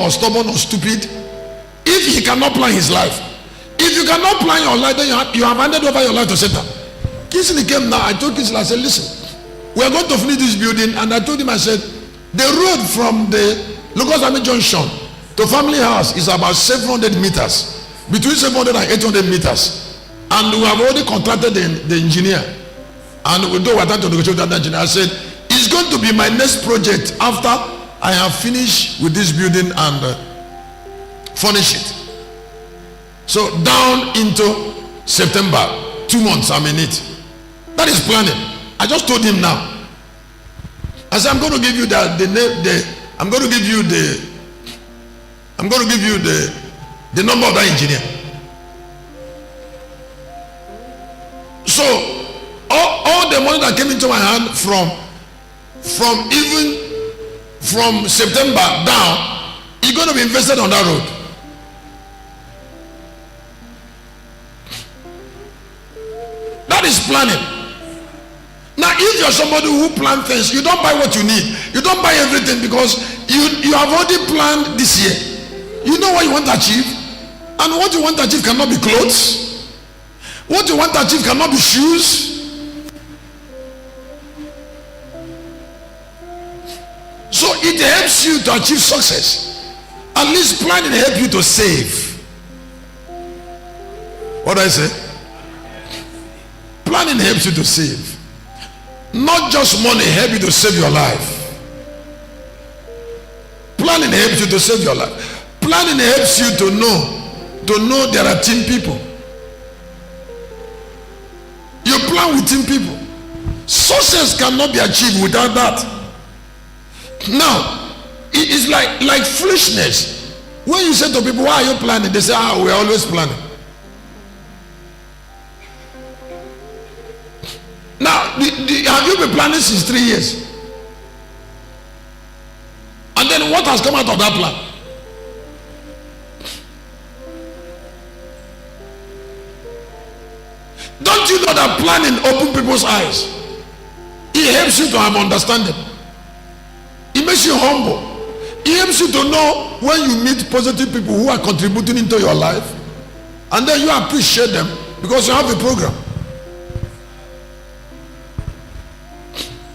or stubborn or stupid if he cannot plan his life. If you cannot plan your life, then you have handed over your life to Satan. Kingsley came now. I told Kingsley, I said, listen, we are going to finish this building. And I told him, I said, the road from the Lagos Army Junction to family house is about 700 meters, between 700 and 800 meters. And we have already contracted the engineer. And we do what I told the engineer. I said, it's going to be my next project after I have finished with this building and furnish it. So down into September, 2 months I'm in it. That is planning. I just told him now. I said, I'm going to give you I'm going to give you the number of that engineer. So all the money that came into my hand from September down is going to be invested on that road. That is planning. Now, if you're somebody who plans things, you don't buy what you need. You don't buy everything because you have already planned this year. You know what you want to achieve, and what you want to achieve cannot be clothes. What you want to achieve cannot be shoes. So it helps you to achieve success. At least planning helps you to save. What do I say? Planning helps you to save. Not just money, help you to save your life. Planning helps you to save your life. Planning helps you to know there are team people. You plan with team people. Success cannot be achieved without that. Now, it is like foolishness. When you say to people, why are you planning? They say, we're always planning. Now, have you been planning since 3 years? And then what has come out of that plan? Don't you know that planning opens people's eyes? It helps you to have understanding. It makes you humble. It helps you to know when you meet positive people who are contributing into your life, and then you appreciate them because you have a program.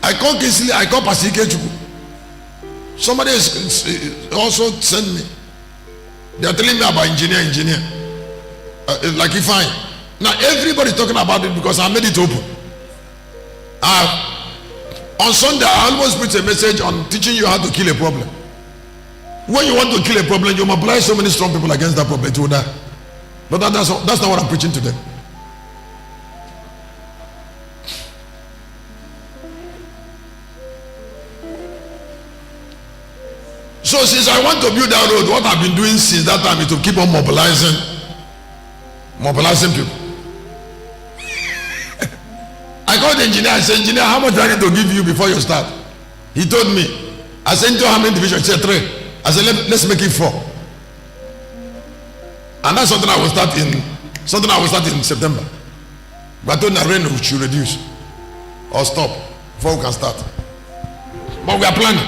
I call Pastor Ikechuku. Somebody also sent me. They are telling me about engineer. Like if now everybody talking about it because I made it open. On Sunday I almost preach a message on teaching you how to kill a problem. When you want to kill a problem, you mobilize so many strong people against that problem, it will die. But that's not what I'm preaching today. So since I want to build that road, what I've been doing since that time is to keep on mobilizing people. I called the engineer. I said, engineer, how much do I need to give you before you start? He told me. I said, into how many divisions? He said 3. I said, let's make it 4. And that's something I will start in September. But I told the rain should reduce or stop before we can start. But we are planning.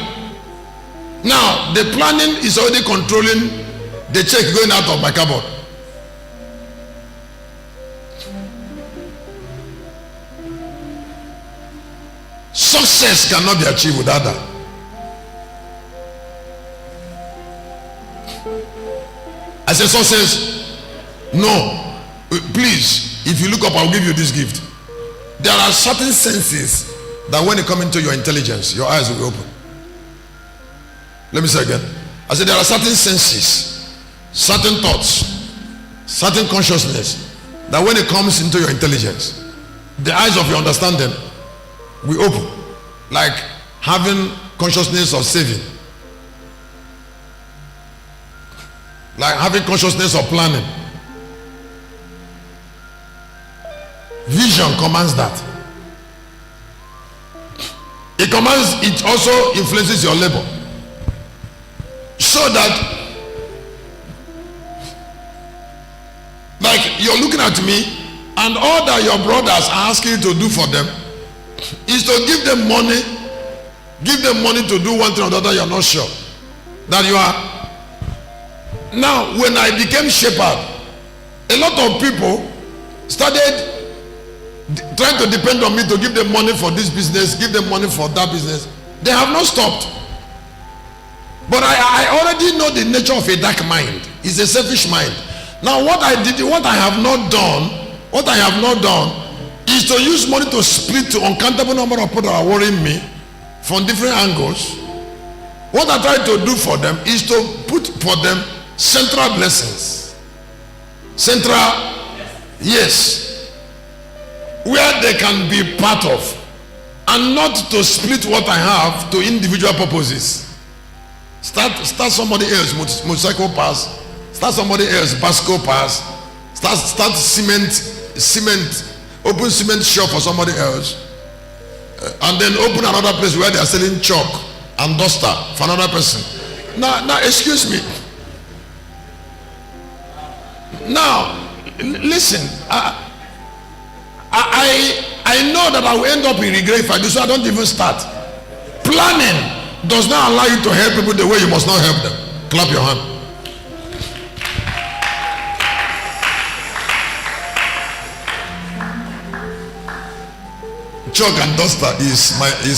Now the planning is already controlling the check going out of my cupboard. Success cannot be achieved without that. I said success. No. Please, if you look up, I'll give you this gift. There are certain senses that when they come into your intelligence, your eyes will open. Let me say again. I said there are certain senses, certain thoughts, certain consciousness that when it comes into your intelligence, the eyes of your understanding will open. Like having consciousness of saving, like having consciousness of planning. Vision commands that. It also influences your labor. So that, like you're looking at me, and all that your brothers are asking you to do for them is to give them money to do one thing or the other. You're not sure that you are Now, when I became shepherd, a lot of people started trying to depend on me to give them money for this business, give them money for that business. They have not stopped. But I already know the nature of a dark mind. It's a selfish mind. Now, what I have not done is to use money to split to uncountable number of people that are worrying me from different angles. What I try to do for them is to put for them central blessings. Yes. Where they can be part of, and not to split what I have to individual purposes. Start somebody else motorcycle pass, start somebody else bicycle pass, start cement, open cement shop for somebody else, and then open another place where they are selling chalk and duster for another person. Now excuse me. Now listen, I know that I will end up in regret if I do, so I don't even start. Planning does not allow you to help people the way you must not help them. Clap your hand. Chalk and duster is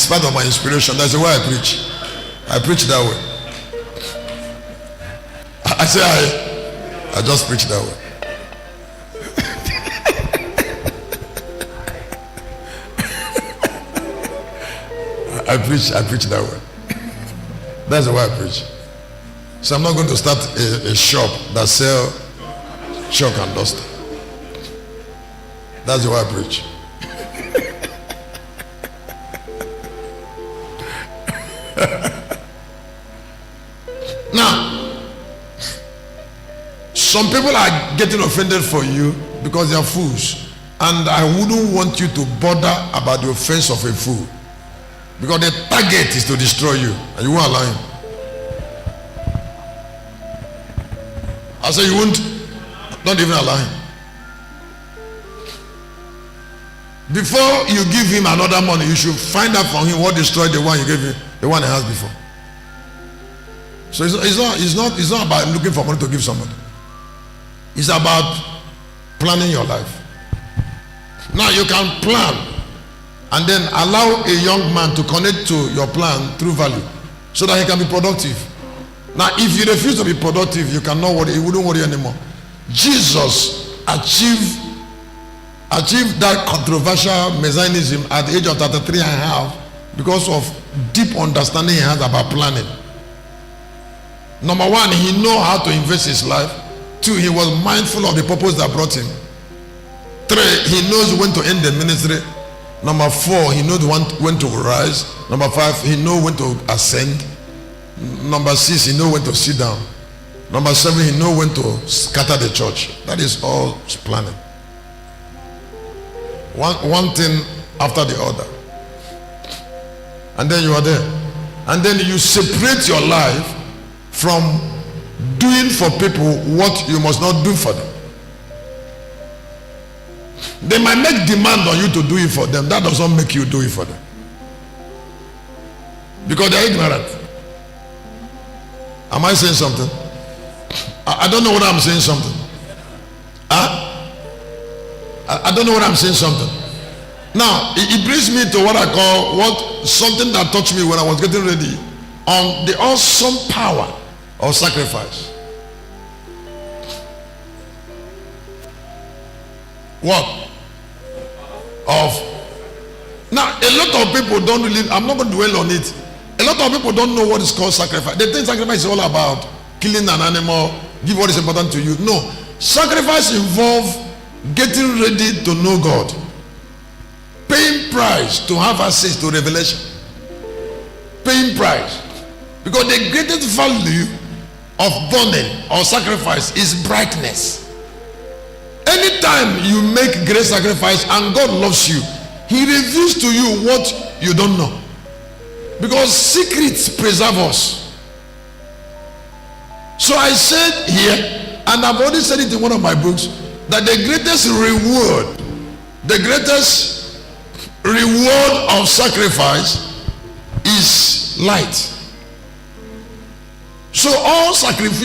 part of my inspiration. That's the way I preach. I preach that way. I just preach that way. I preach that way. That's the way I preach. So I'm not going to start a shop that sell chalk and duster. That's the way I preach. Now, some people are getting offended for you because they are fools, and I wouldn't want you to bother about the offense of a fool. Because the target is to destroy you, and you won't allow him. I say you won't, don't even allow him. Before you give him another money, you should find out from him what destroyed the one you gave him, the one he has before. So it's not about looking for money to give somebody. It's about planning your life. Now you can plan and then allow a young man to connect to your plan through value so that he can be productive. Now if you refuse to be productive, you cannot worry, you wouldn't worry anymore. Jesus achieved that controversial messianism at the age of 33 and a half because of deep understanding he has about planning. Number one, he knows how to invest his life. Two, he was mindful of the purpose that brought him. Three, he knows when to end the ministry. Number four, he knows when to rise. Number five, he knows when to ascend. Number six, he knows when to sit down. Number seven, he knows when to scatter the church. That is all planning. One thing after the other. And then you are there. And then you separate your life from doing for people what you must not do for them. They might make demand on you to do it for them. That does not make you do it for them, because they are ignorant. Am I saying something? I don't know what I'm saying something. I don't know what I'm saying something. Now it brings me to what I call something that touched me when I was getting ready on the awesome power of sacrifice. What? Now a lot of people don't really, I'm not going to dwell on it. A lot of people don't know what is called sacrifice. They think sacrifice is all about killing an animal, give what is important to you. No, sacrifice involves getting ready to know God, paying price to have access to revelation, paying price, because the greatest value of burning or sacrifice is brightness. Anytime you make great sacrifice and God loves you, he reveals to you what you don't know, because secrets preserve us. So I said here, and I've already said it in one of my books, that the greatest reward of sacrifice is light. So all sacrifice